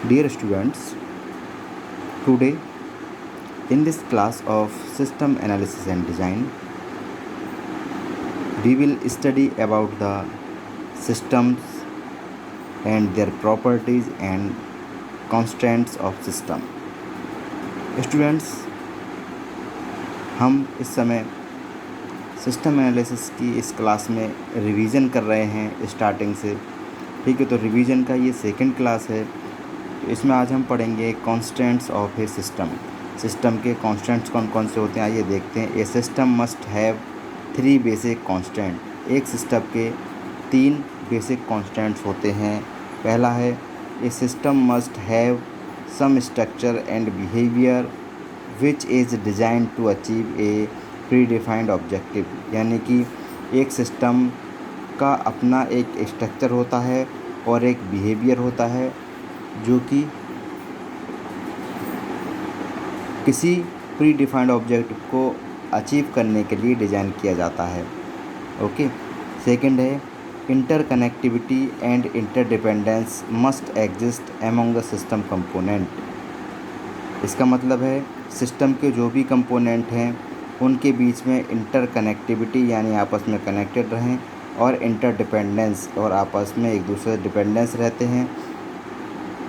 Dear students, today in this class of System Analysis and Design, we will study about the systems and their properties and constraints of system. Students, हम इस समय system analysis की इस class में revision कर रहे हैं starting से। ठीक है, तो रिवीजन का ये सेकंड क्लास है। तो इसमें आज हम पढ़ेंगे constants of a system. System के कॉन्स्टेंट्स कौन कौन से होते हैं आइए देखते हैं। A system must have 3 basic constant. एक सिस्टम के 3 बेसिक कॉन्स्टेंट्स होते हैं। पहला है a system must have some structure and behaviour which is design to achieve a predefined objective. यानी कि एक सिस्टम का अपना एक स्ट्रक्चर होता है और एक बिहेवियर होता है जो कि किसी प्री डिफाइंड ऑब्जेक्टिव को अचीव करने के लिए डिज़ाइन किया जाता है। ओके, सेकंड है interconnectivity and interdependence must exist among the system component. इसका मतलब है सिस्टम के जो भी कंपोनेंट हैं उनके बीच में इंटरकनेक्टिविटी यानी आपस में कनेक्टेड रहें, और इंटरडिपेंडेंस और आपस में एक दूसरे से डिपेंडेंस रहते हैं।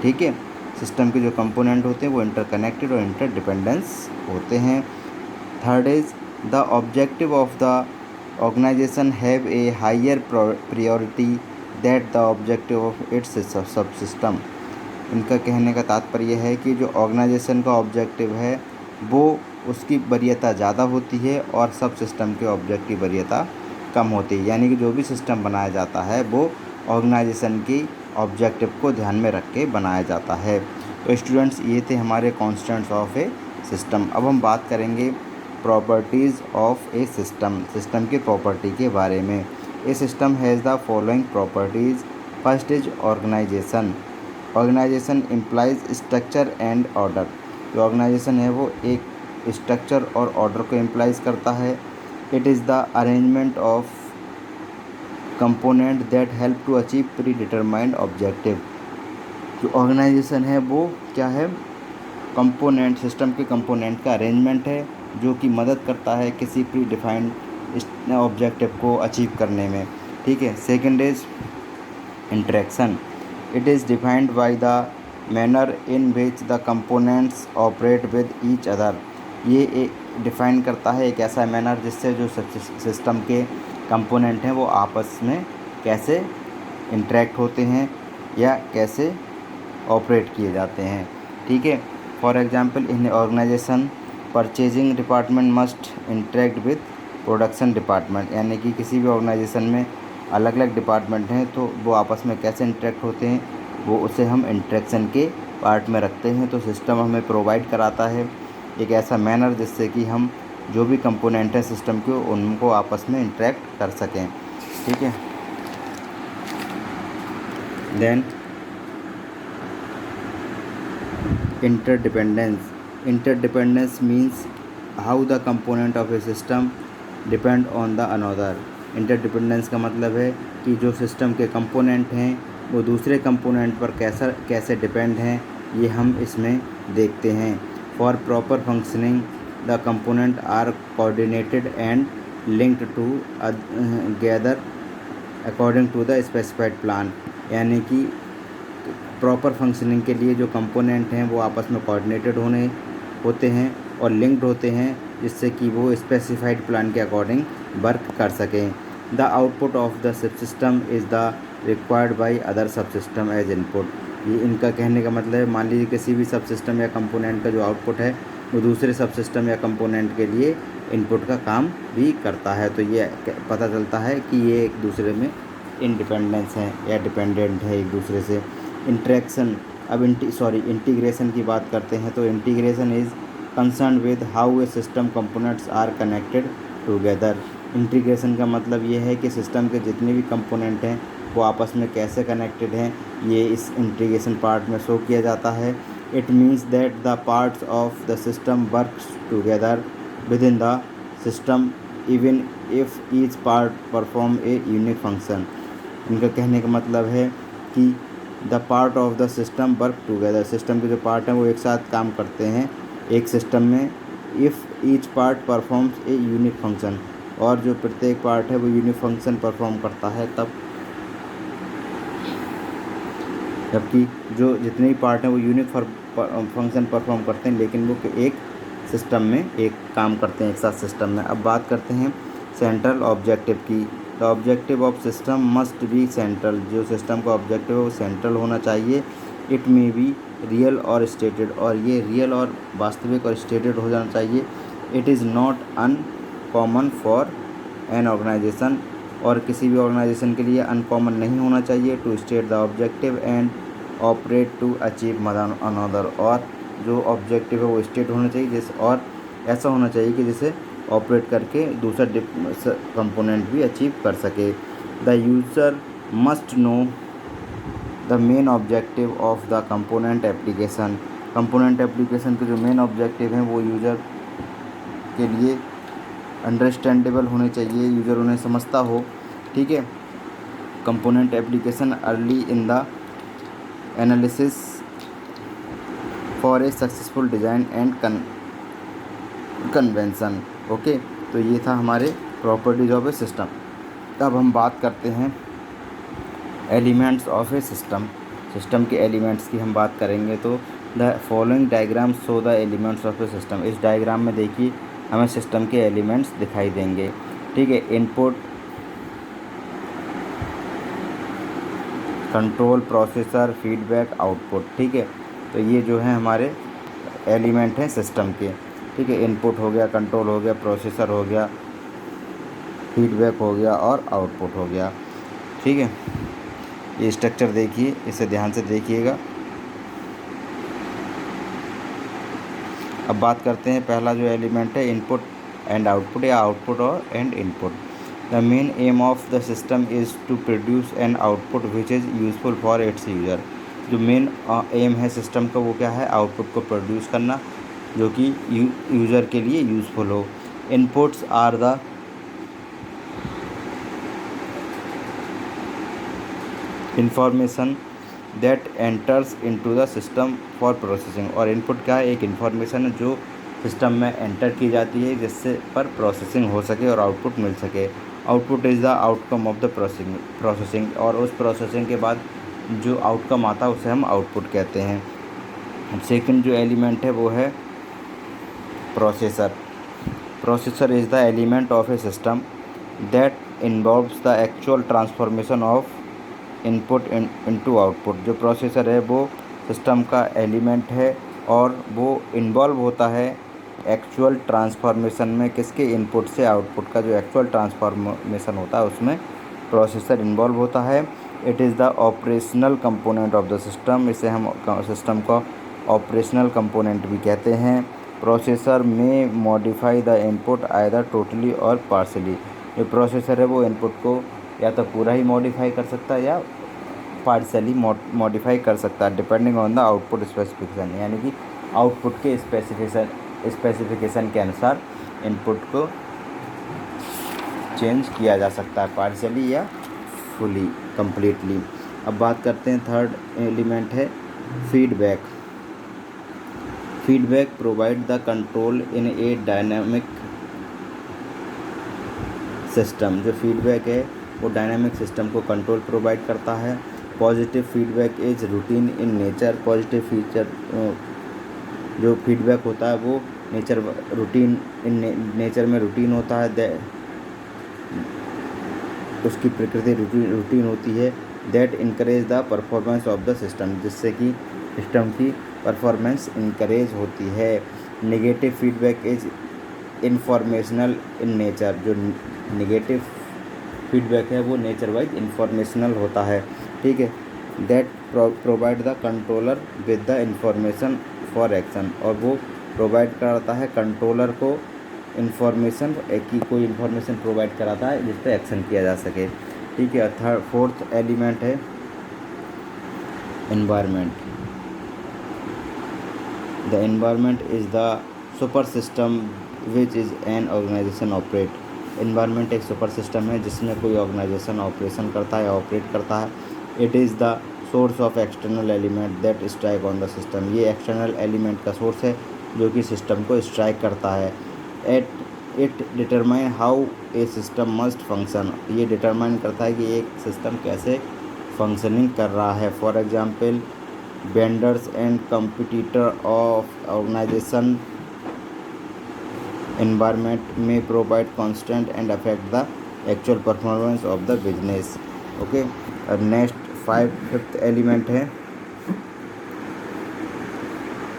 ठीक है, सिस्टम के जो कंपोनेंट होते हैं वो इंटरकनेक्टेड और इंटरडिपेंडेंस होते हैं। Third is the objective of the organisation have a higher priority that the objective of its sub system. इनका कहने का तात्पर्य है कि जो ऑर्गेनाइजेशन का ऑब्जेक्टिव है वो उसकी वरीयता ज़्यादा होती है और सब सिस्टम के ऑब्जेक्ट की वरीयता कम होती है। यानी कि जो भी सिस्टम बनाया जाता है वो ऑर्गेनाइजेशन की ऑब्जेक्टिव को ध्यान में रख के बनाया जाता है। तो स्टूडेंट्स, ये थे हमारे कॉन्स्टेंट्स ऑफ ए सिस्टम। अब हम बात करेंगे properties of a system. System की प्रॉपर्टी के बारे में। A system has the following properties. First is organisation. Organisation implies structure and order. जो ऑर्गेनाइजेशन है वो एक स्ट्रक्चर और ऑर्डर को इम्प्लाइज करता है। It is the arrangement of component that help to achieve predetermined objective. जो organisation है वो क्या है? कंपोनेंट, सिस्टम के कंपोनेंट का अरेंजमेंट है जो कि मदद करता है किसी प्री डिफाइंड ऑब्जेक्टिव को अचीव करने में। ठीक है, second is interaction. It is defined by the manner in which the components operate with each other. ये एक डिफ़ाइन करता है एक ऐसा मैनर जिससे जो सिस्टम के कंपोनेंट हैं वो आपस में कैसे इंटरेक्ट होते हैं या कैसे ऑपरेट किए जाते हैं। ठीक है, for example in organisation purchasing department must interact with production department. यानी कि किसी भी ऑर्गेनाइजेशन में अलग अलग डिपार्टमेंट हैं तो वो आपस में कैसे इंटरेक्ट होते हैं वो उसे हम इंटरेक्शन के पार्ट में रखते हैं। तो सिस्टम हमें प्रोवाइड कराता है एक ऐसा मैनर जिससे कि हम जो भी कंपोनेंट हैं सिस्टम के उनको आपस में इंटरेक्ट कर सकें। ठीक है, then interdependence. Interdependence means how the component of a system depend on the another. Interdependence का मतलब है कि जो सिस्टम के कंपोनेंट हैं वो दूसरे कंपोनेंट पर कैसे डिपेंड हैं, ये हम इसमें देखते हैं। For proper functioning the component are coordinated and linked together according to the specified plan. यानी कि प्रॉपर फंक्शनिंग के लिए जो कंपोनेंट हैं वो आपस में कोऑर्डिनेटेड होते हैं और लिंक्ड होते हैं जिससे कि वो स्पेसिफाइड प्लान के अकॉर्डिंग वर्क कर सकें। The output of the sub system is the required by other सब सिस्टम एज इनपुट। ये इनका कहने का मतलब है मान लीजिए किसी भी सब सिस्टम या कंपोनेंट का जो आउटपुट है वो दूसरे सब सिस्टम या कंपोनेंट के लिए इनपुट का काम भी करता है। तो ये पता चलता है कि ये एक दूसरे में इंडिपेंडेंस है या डिपेंडेंट है एक दूसरे से। इंटरेक्शन, अब इंटीग्रेशन की बात करते हैं। तो integration is concern with how a system components are connected together. Integration का मतलब ये है कि सिस्टम के जितने भी कंपोनेंट हैं वो आपस में कैसे कनेक्टेड हैं, ये इस इंटीग्रेशन पार्ट में शो किया जाता है। It means that the parts of the system works together with in the system even if each part perform a unique function. इनका कहने का मतलब है कि the part of the system work together, system के जो पार्ट हैं वो एक साथ काम करते हैं एक सिस्टम में। If each part performs a unique function, और जो प्रत्येक पार्ट है वो यूनिक फंक्शन परफॉर्म करता है तब, जबकि जो जितने भी पार्ट हैं वो यूनिक फंक्शन परफॉर्म करते हैं, लेकिन वो एक सिस्टम में एक काम करते हैं एक साथ सिस्टम में। अब बात करते हैं सेंट्रल ऑब्जेक्टिव की। The objective of system must be central, जो सिस्टम का ऑब्जेक्टिव है वो सेंट्रल होना चाहिए। इट मे बी रियल और स्टेटेड, और ये रियल और वास्तविक और स्टेटेड हो जाना चाहिए। It is not uncommon for an organisation, और किसी भी ऑर्गेनाइजेशन के लिए अनकॉमन नहीं होना चाहिए to state the objective and operate to achieve another, और जो ऑब्जेक्टिव है वो स्टेट होना चाहिए जिस, और ऐसा होना चाहिए कि जिसे ऑपरेट करके दूसरा कंपोनेंट भी अचीव कर सके। The user must know the main objective of the component application, component application के जो मेन ऑब्जेक्टिव हैं वो यूज़र के लिए अंडरस्टैंडेबल होने चाहिए, यूज़र उन्हें समझता हो। ठीक है। Component application early in the analysis for a successful design and convention. Okay, तो ये था हमारे प्रॉपर्टीज ऑफ ए सिस्टम। अब हम बात करते हैं elements of a system, system के एलिमेंट्स की हम बात करेंगे। तो the following diagram show the elements of a system, इस डायग्राम में देखिए हमें सिस्टम के एलिमेंट्स दिखाई देंगे। ठीक है। Input, control, processor, feedback, output. ठीक है। तो ये जो है हमारे एलिमेंट हैं सिस्टम के। ठीक है। इनपुट हो गया, कंट्रोल हो गया, प्रोसेसर हो गया, फीडबैक हो गया और आउटपुट हो गया। ठीक है। ये स्ट्रक्चर देखिए, इसे ध्यान से देखिएगा। अब बात करते हैं पहला जो एलिमेंट है इनपुट एंड आउटपुट, या आउटपुट और and input. The main aim of the system is to produce an output which is useful for its user, जो मेन एम है सिस्टम का वो क्या है, आउटपुट को प्रोड्यूस करना जो कि यूज़र के लिए यूज़फुल हो। Inputs are the information that enters into the system for processing, और इनपुट क्या है, एक इन्फॉर्मेशन है जो सिस्टम में एंटर की जाती है जिससे पर प्रोसेसिंग हो सके और आउटपुट मिल सके। Output is the outcome of the processing, और उस प्रोसेसिंग के बाद जो आउटकम आता है उसे हम आउटपुट कहते हैं। सेकंड जो एलिमेंट है वो है processor. Processor is the element of a system that involves the actual transformation of input into output. जो प्रोसेसर है वो सिस्टम का एलिमेंट है और वो इन्वॉल्व होता है एक्चुअल ट्रांसफॉर्मेशन में, किसके, इनपुट से आउटपुट का जो एक्चुअल ट्रांसफॉर्मेशन होता है उसमें प्रोसेसर इन्वॉल्व होता है। It is the operational component of the system, इसे हम सिस्टम का ऑपरेशनल कंपोनेंट भी कहते हैं। प्रोसेसर में modify the input either totally और पार्शली, जो प्रोसेसर है वो इनपुट को या तो पूरा ही मॉडिफाई कर सकता है या पार्शली मॉडिफाई कर सकता है, depending on the output specification, यानी कि आउटपुट के स्पेसिफिकेशन के अनुसार इनपुट को चेंज किया जा सकता है, पार्शली या फुली, कंप्लीटली। अब बात करते हैं थर्ड एलिमेंट है feedback. Feedback provide the control in a dynamic system, जो फीडबैक है वो डायनामिक सिस्टम को कंट्रोल प्रोवाइड करता है। Positive feedback is routine in nature, positive feature जो फीडबैक होता है वो रूटीन इन नेचर में रूटीन होता है, उसकी प्रकृति रूटीन होती है। That encourage the performance of the system, जिससे कि सिस्टम की परफॉर्मेंस इनकरेज होती है। Negative feedback is informational in nature, जो नेगेटिव फीडबैक है वो नेचर वाइज इंफॉर्मेशनल होता है। ठीक है। That provide the controller with the information for action, और वो प्रोवाइड कराता है कंट्रोलर को इंफॉर्मेशन की, कोई इन्फॉर्मेशन प्रोवाइड कराता है जिस पर एक्शन किया जा सके। ठीक है। फोर्थ एलिमेंट है environment. The environment is the super system which is an organisation operate. Environment एक सुपर सिस्टम है जिसमें कोई ऑर्गेनाइजेशन ऑपरेशन करता है या ऑपरेट करता है। It is the source of external element that strike on the system. ये एक्सटर्नल एलिमेंट का सोर्स है जो कि सिस्टम को स्ट्राइक करता है। It determine how a system must function. ये डिटरमाइन करता है कि एक सिस्टम कैसे फंक्शनिंग कर रहा है। For example vendors and competitor of organisation environment may provide constant and affect the actual performance of the business. Okay, next fifth element है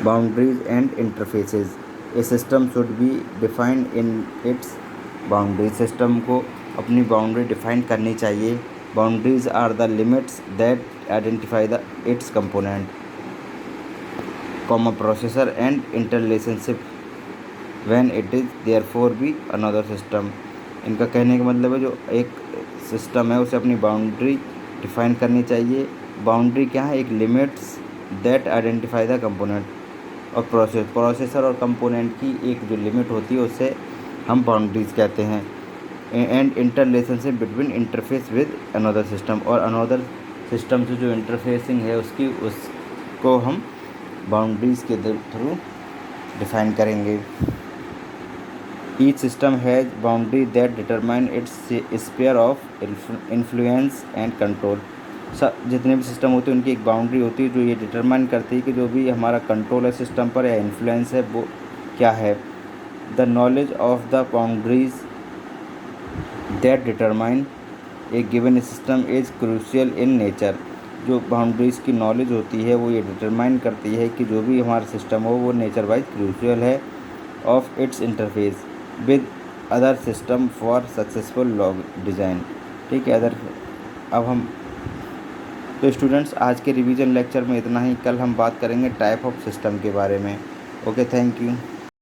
boundaries and interfaces. A system should be defined in its boundaries. System को अपनी boundary define करनी चाहिए. Boundaries are the limits that identify the its component, processor and interrelationship when it is therefore be another system. इनका कहने का मतलब है जो एक सिस्टम है उसे अपनी बाउंड्री डिफाइन करनी चाहिए। बाउंड्री क्या है? एक limits that identify the component, और प्रोसेसर और कंपोनेंट की एक जो लिमिट होती है उसे हम बाउंड्रीज कहते हैं। And inter relationship between interface with another system, और अनदर सिस्टम से जो इंटरफेसिंग है उसको हम बाउंड्रीज के थ्रू डिफाइन करेंगे। Each system has boundary that determine its sphere of influence and control. जितने भी सिस्टम होते हैं उनकी एक बाउंड्री होती है जो ये डिटरमाइन करती है कि जो भी हमारा कंट्रोल है सिस्टम पर या इन्फ्लुएंस है वो क्या है। The knowledge of the boundaries that determine A given system is crucial in nature. जो बाउंड्रीज़ की नॉलेज होती है वो ये डिटरमाइन करती है कि जो भी हमारा सिस्टम हो वो नेचर वाइज क्रूशियल है of its interface with other system for successful log design. ठीक है अब हम तो स्टूडेंट्स आज के रिवीजन लेक्चर में इतना ही। कल हम बात करेंगे टाइप ऑफ सिस्टम के बारे में। Okay, thank you.